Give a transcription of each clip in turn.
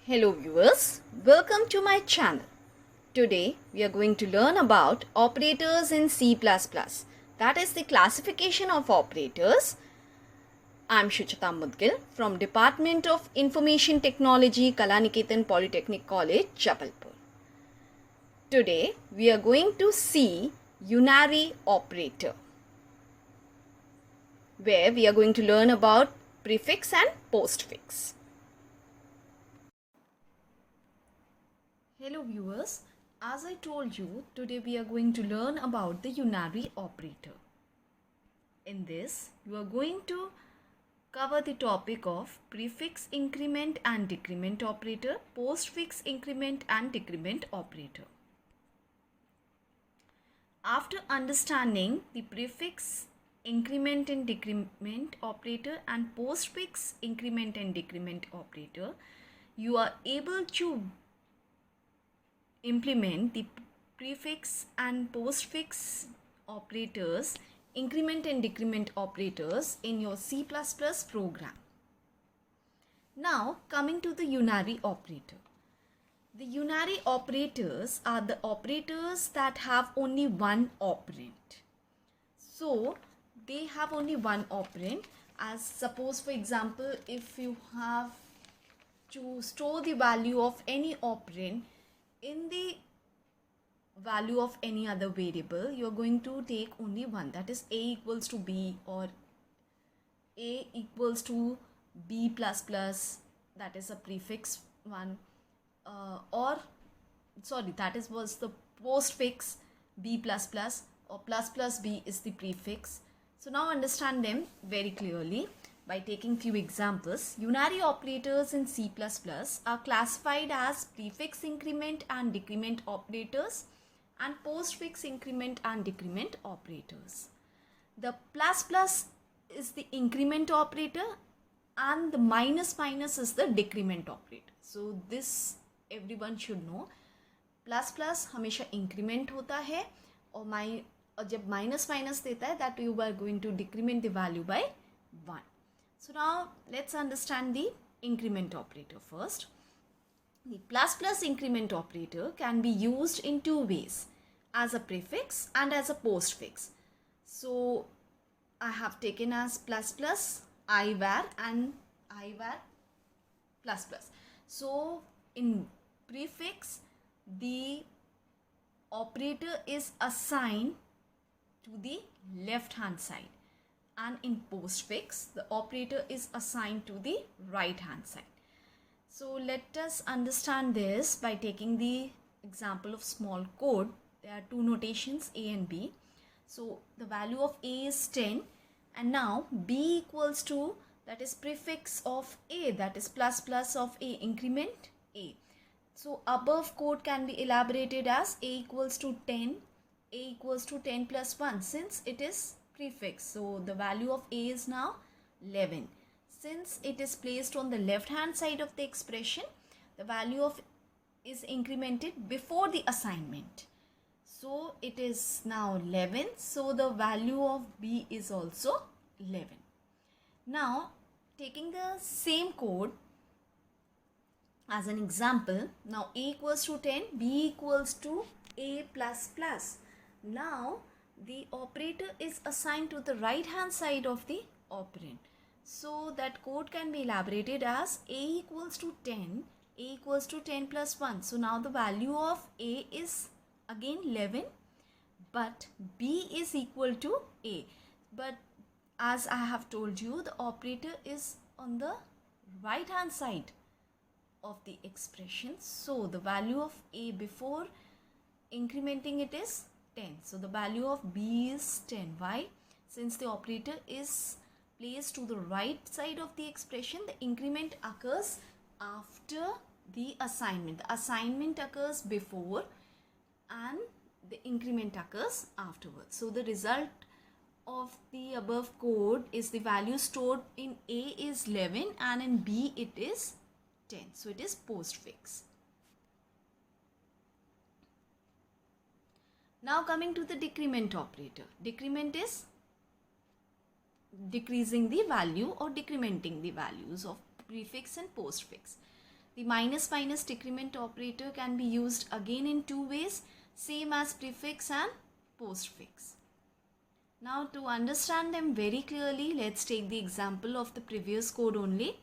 Hello viewers, welcome to my channel. Today we are going to learn about operators in C++. That is the classification of operators. I am Shuchita Mudgil from Department of Information Technology, Kalaniketan Polytechnic College, Jabalpur. Today we are going to see unary operator, where we are going to learn about prefix and postfix. Hello viewers, as I told you, today we are going to learn about the unary operator. In this, you are going to cover the topic of prefix increment and decrement operator, postfix increment and decrement operator. After understanding the prefix increment and decrement operator and postfix increment and decrement operator, you are able to implement the prefix and postfix operators, increment and decrement operators in your C++ program. Now coming to the unary operator. The unary operators are the operators that have only one operand. So they have only one operand. As suppose for example, if you have to store the value of any operand in the value of any other variable, you are going to take only one, that is a equals to b or a equals to b plus plus, that is a prefix one, was the postfix b plus plus, or plus plus b is the prefix. So now understand them very clearly by taking few examples. Unary operators in C++ are classified as prefix increment and decrement operators and postfix increment and decrement operators. The plus plus is the increment operator and the minus minus is the decrement operator. So this everyone should know. Plus plus हमेशा increment होता है और जब minus minus देता है that you are going to decrement the value by 1. So now let's understand the increment operator first. The plus plus increment operator can be used in two ways, as a prefix and as a postfix. So I have taken as plus plus ivar and ivar plus plus. So in prefix, the operator is assigned to the left hand side, and in postfix the operator is assigned to the right hand side. So let us understand this by taking the example of small code. There are two notations a and b. So the value of a is 10 and now b equals to, that is prefix of a, that is plus plus of a, increment a. So above code can be elaborated as a equals to 10, a equals to 10 plus 1 since it is prefix. So the value of a is now 11. Since it is placed on the left hand side of the expression, the value of is incremented before the assignment. So it is now 11. So the value of b is also 11. Now taking the same code as an example, now a equals to 10, b equals to a plus plus. Now the operator is assigned to the right hand side of the operand. So that code can be elaborated as a equals to 10, a equals to 10 plus 1. So now the value of a is again 11, but b is equal to a. But as I have told you, the operator is on the right hand side of the expression. So the value of a before incrementing it is 10. So the value of b is 10. Why? Since the operator is placed to the right side of the expression, the increment occurs after the assignment. The assignment occurs before and the increment occurs afterwards. So the result of the above code is the value stored in a is 11 and in b it is 10. So it is postfix. Now coming to the decrement operator. Decrement is decreasing the value or decrementing the values of prefix and postfix. The minus minus decrement operator can be used again in two ways, same as prefix and postfix. Now to understand them very clearly, let's take the example of the previous code only.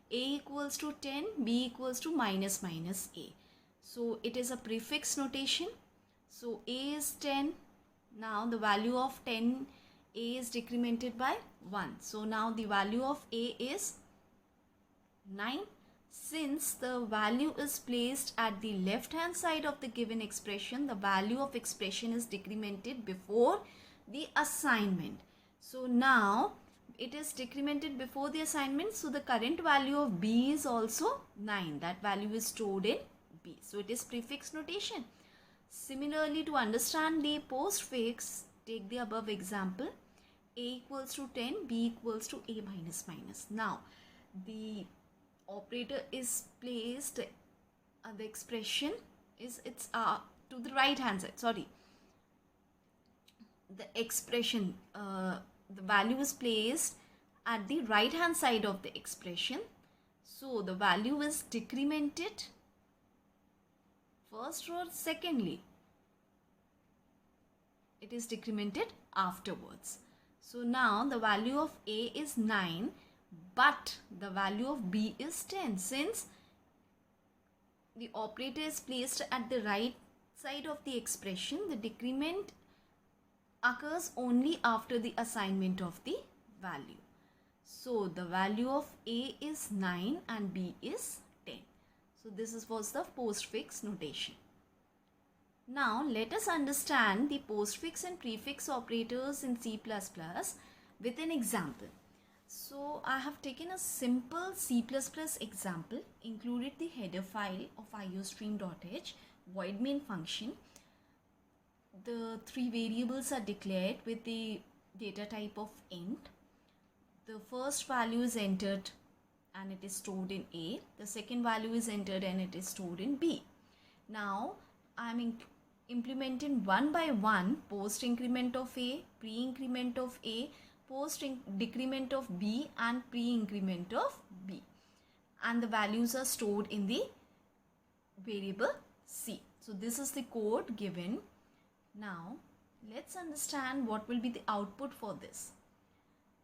A equals to 10, B equals to minus minus A. So it is a prefix notation. So A is 10. Now the value of 10, A is decremented by 1. So now the value of A is 9. Since the value is placed at the left hand side of the given expression, the value of expression is decremented before the assignment. So now it is decremented before the assignment. So the current value of B is also 9. That value is stored in B. So it is prefix notation. Similarly, to understand the postfix, take the above example. A equals to 10, B equals to A minus minus. Now the operator is placed, the expression is to the right hand side. Sorry, the expression, the value is placed at the right hand side of the expression. So the value is decremented first or secondly. It is decremented afterwards. So now the value of A is 9, but the value of B is 10. Since the operator is placed at the right side of the expression, the decrement occurs only after the assignment of the value. So the value of A is 9 and B is 10. So this was the postfix notation. Now let us understand the postfix and prefix operators in C++ with an example. So I have taken a simple C++ example, included the header file of iostream.h, void main function. The three variables are declared with the data type of int. The first value is entered and it is stored in A. The second value is entered and it is stored in B. Now I am implementing one by one post increment of A, pre increment of A, post decrement of B and pre increment of B, and the values are stored in the variable C. So this is the code given. Now let's understand what will be the output for this.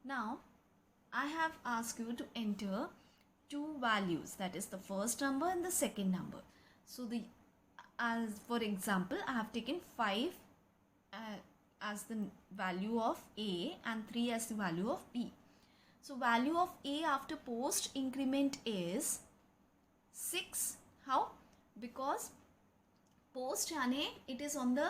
Now I have asked you to enter two values, that is the first number and the second number. So as for example, I have taken 5 as the value of A and 3 as the value of B. So value of A after post increment is 6. How? Because post यानी it is on the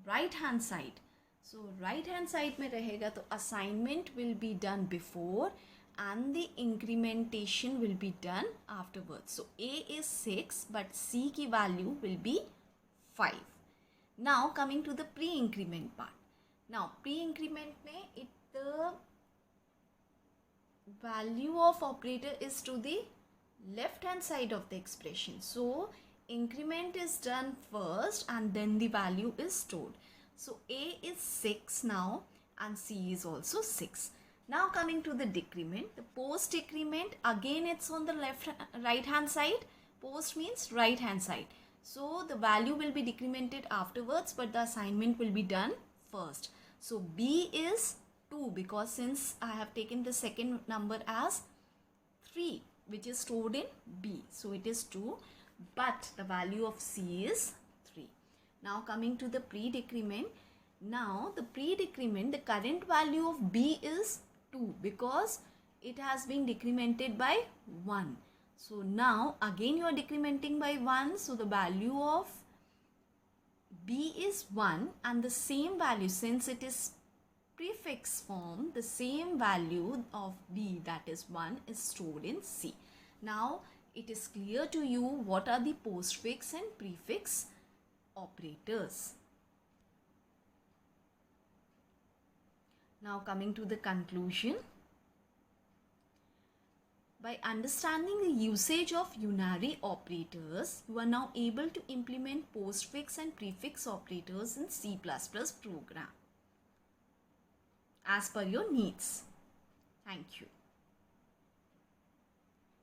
right hand side. So right hand side में रहेगा, तो assignment will be done before and the incrementation will be done afterwards. So A is 6 but C की value will be 5. Now coming to the pre-increment part. Now pre-increment में the value of operator is to the left hand side of the expression. So increment is done first and then the value is stored. So A is 6 now and C is also 6. Now coming to the decrement, the post decrement, again it's on the right hand side. Post means right hand side. So the value will be decremented afterwards, but the assignment will be done first. So B is 2 because since I have taken the second number as 3, which is stored in B. So it is 2, but the value of C is 3. Now coming to the pre-decrement. Now the pre-decrement, the current value of B is 2 because it has been decremented by 1. So now again you are decrementing by 1. So the value of B is 1 and the same value, since it is prefix form, the same value of B, that is 1, is stored in C. Now it is clear to you what are the postfix and prefix operators. Now coming to the conclusion. By understanding the usage of unary operators, you are now able to implement postfix and prefix operators in C++ program as per your needs. Thank you.